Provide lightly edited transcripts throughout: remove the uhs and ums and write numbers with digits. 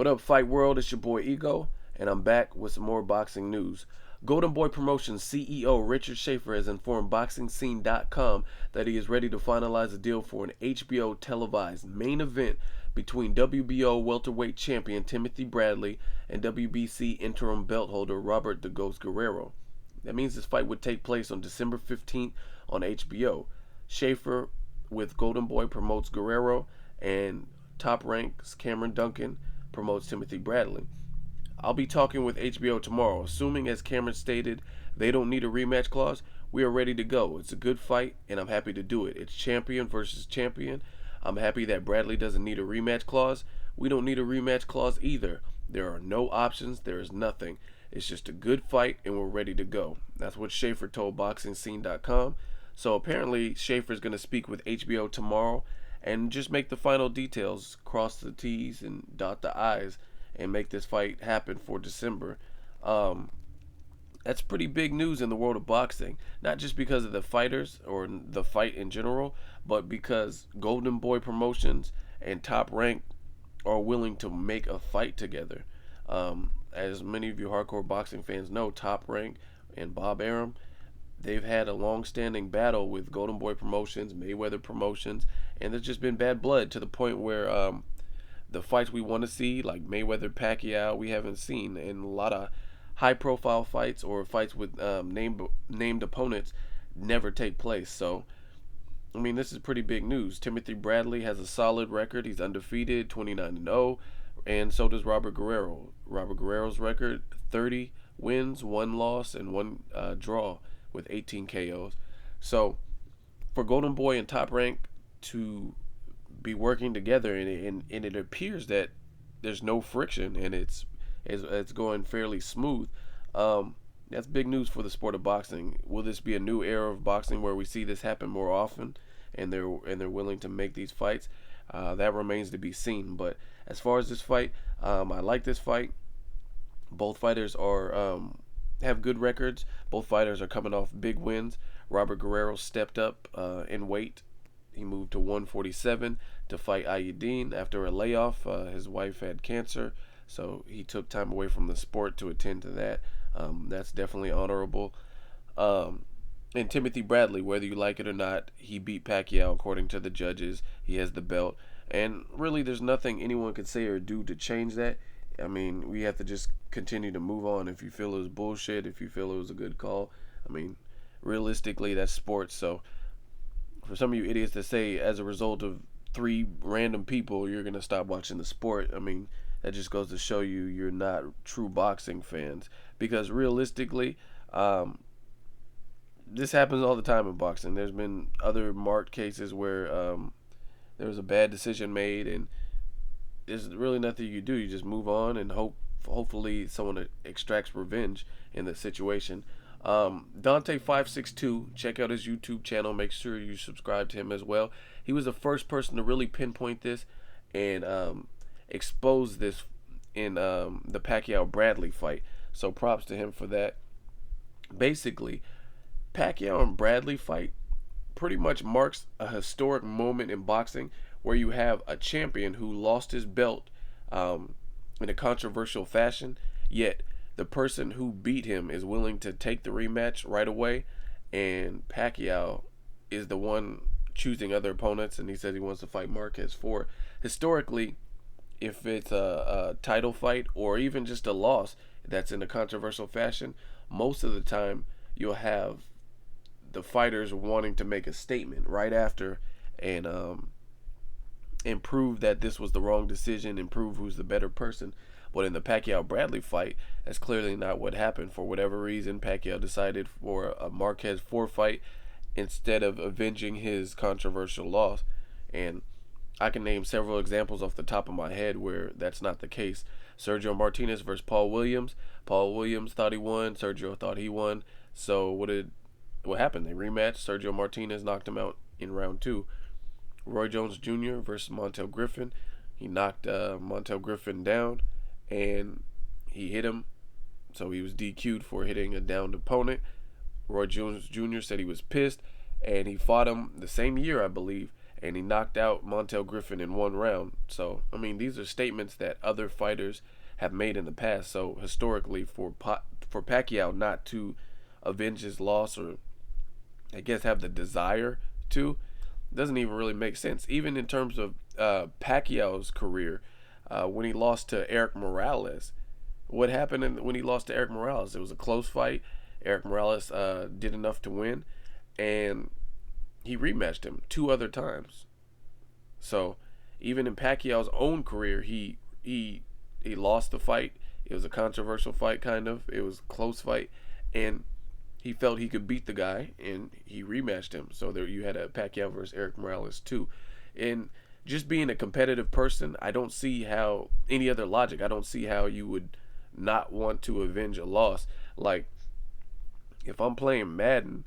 What up, Fight World? It's your boy Ego, and I'm back with some more boxing news. Golden Boy Promotions CEO Richard Schaefer has informed BoxingScene.com that he is ready to finalize a deal for an HBO televised main event between WBO welterweight champion Timothy Bradley and WBC interim belt holder Robert "The Ghost" Guerrero. That means this fight would take place on December 15th on HBO. Schaefer with Golden Boy promotes Guerrero, and Top Rank's Cameron Duncan promotes Timothy Bradley. I'll be talking with HBO tomorrow. Assuming, as Cameron stated, they don't need a rematch clause, we are ready to go. It's a good fight, and I'm happy to do it. It's champion versus champion. I'm happy that Bradley doesn't need a rematch clause. We don't need a rematch clause either. There are no options. There is nothing. It's just a good fight, and we're ready to go. That's what Schaefer told BoxingScene.com. So apparently, Schaefer's going to speak with HBO tomorrow and just make the final details, cross the T's and dot the I's, and make this fight happen for December. Um, that's pretty big news in the world of boxing. Not just because of the fighters or the fight in general, but because Golden Boy Promotions and Top Rank are willing to make a fight together. As many of you hardcore boxing fans know, Top Rank and Bob Arum, they've had a long-standing battle with Golden Boy Promotions, Mayweather Promotions, and there's just been bad blood to the point where the fights we want to see, like Mayweather Pacquiao, we haven't seen, and a lot of high-profile fights or fights with named opponents never take place. So, I mean, this is pretty big news. Timothy Bradley has a solid record. He's undefeated, 29-0, and so does Robert Guerrero. Robert Guerrero's record, 30 wins, 1 loss, and 1 draw with 18 KOs. So, for Golden Boy and Top Rank to be working together, and it appears that there's no friction, and it's going fairly smooth. That's big news for the sport of boxing. Will this be a new era of boxing where we see this happen more often, and they're willing to make these fights? That remains to be seen. But as far as this fight, I like this fight. Both fighters are have good records. Both fighters are coming off big wins. Robert Guerrero stepped up in weight. He moved to 147 to fight Ayudin after a layoff. His wife had cancer, so he took time away from the sport to attend to that. That's definitely honorable. And Timothy Bradley, whether you like it or not, he beat Pacquiao according to the judges. He has the belt. And really, there's nothing anyone could say or do to change that. I mean, we have to just continue to move on. If you feel it was bullshit, if you feel it was a good call, I mean, realistically, that's sports. So for some of you idiots that say as a result of 3 random people you're going to stop watching the sport, I mean, that just goes to show you you're not true boxing fans. Because realistically, this happens all the time in boxing. There's been other marked cases where there was a bad decision made, and there's really nothing you do. You just move on and hopefully someone extracts revenge in the situation. Dante562, check out his YouTube channel. Make sure you subscribe to him as well. He was the first person to really pinpoint this and expose this in the Pacquiao Bradley fight. So props to him for that. Basically, Pacquiao and Bradley fight pretty much marks a historic moment in boxing where you have a champion who lost his belt in a controversial fashion, yet the person who beat him is willing to take the rematch right away, and Pacquiao is the one choosing other opponents, and he says he wants to fight Marquez for. Historically, if it's a title fight or even just a loss that's in a controversial fashion, most of the time you'll have the fighters wanting to make a statement right after and prove that this was the wrong decision and prove who's the better person. But in the Pacquiao Bradley fight, that's clearly not what happened. For whatever reason, Pacquiao decided for a Marquez 4 fight instead of avenging his controversial loss. And I can name several examples off the top of my head where that's not the case. Sergio Martinez versus Paul Williams. Paul Williams thought he won. Sergio thought he won. So what happened? They rematched. Sergio Martinez knocked him out in round 2. Roy Jones Jr. versus Montel Griffin. He knocked Montel Griffin down, and he hit him, so he was DQ'd for hitting a downed opponent. Roy Jones Jr. said he was pissed, and he fought him the same year, I believe, and he knocked out Montel Griffin in 1 round. So I mean, these are statements that other fighters have made in the past. So historically, for Pacquiao not to avenge his loss, or I guess have the desire to, doesn't even really make sense. Even in terms of Pacquiao's career, when he lost to Eric Morales, what happened when he lost to Eric Morales? It was a close fight. Eric Morales did enough to win, and he rematched him 2 other times. So even in Pacquiao's own career, he lost the fight. It was a controversial fight, kind of. It was a close fight, and he felt he could beat the guy, and he rematched him. So there you had a Pacquiao versus Eric Morales too. And just being a competitive person, I don't see how any other logic. I don't see how you would not want to avenge a loss. Like if I'm playing Madden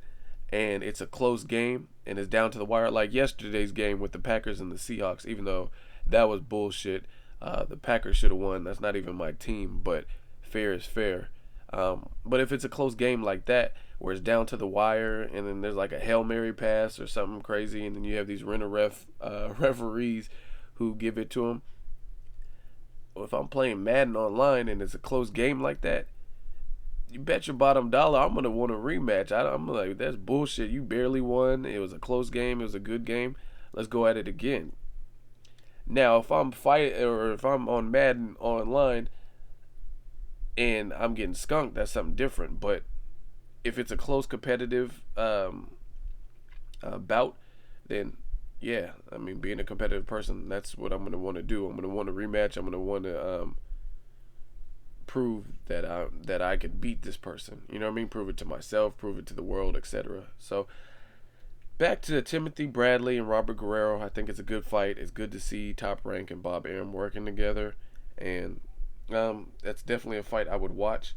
and it's a close game and it's down to the wire, like yesterday's game with the Packers and the Seahawks, even though that was bullshit. The Packers should have won. That's not even my team, but fair is fair. But if it's a close game like that, where it's down to the wire, and then there's like a Hail Mary pass or something crazy, and then you have these referees who give it to them. Well, if I'm playing Madden online and it's a close game like that, you bet your bottom dollar I'm gonna want a rematch. I'm like, that's bullshit. You barely won. It was a close game. It was a good game. Let's go at it again. Now, if I'm fighting or if I'm on Madden online and I'm getting skunked, that's something different. But if it's a close competitive bout, then yeah, I mean, being a competitive person, that's what I'm gonna want to do. I'm gonna want a rematch. I'm gonna want to prove that I could beat this person. You know what I mean? Prove it to myself, prove it to the world, etc. So back to Timothy Bradley and Robert Guerrero. I think it's a good fight. It's good to see Top Rank and Bob Arum working together, and that's definitely a fight I would watch.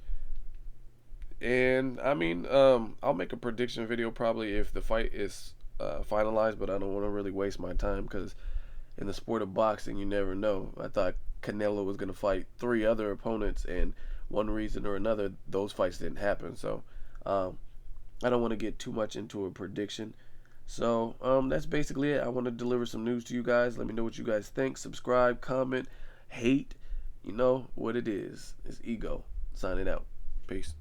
And I mean, I'll make a prediction video probably if the fight is finalized, but I don't want to really waste my time because in the sport of boxing, you never know. I thought Canelo was going to fight 3 other opponents, and one reason or another, those fights didn't happen. So I don't want to get too much into a prediction. So that's basically it. I want to deliver some news to you guys. Let me know what you guys think. Subscribe, comment, hate. You know what it is. It's Ego. Signing out. Peace.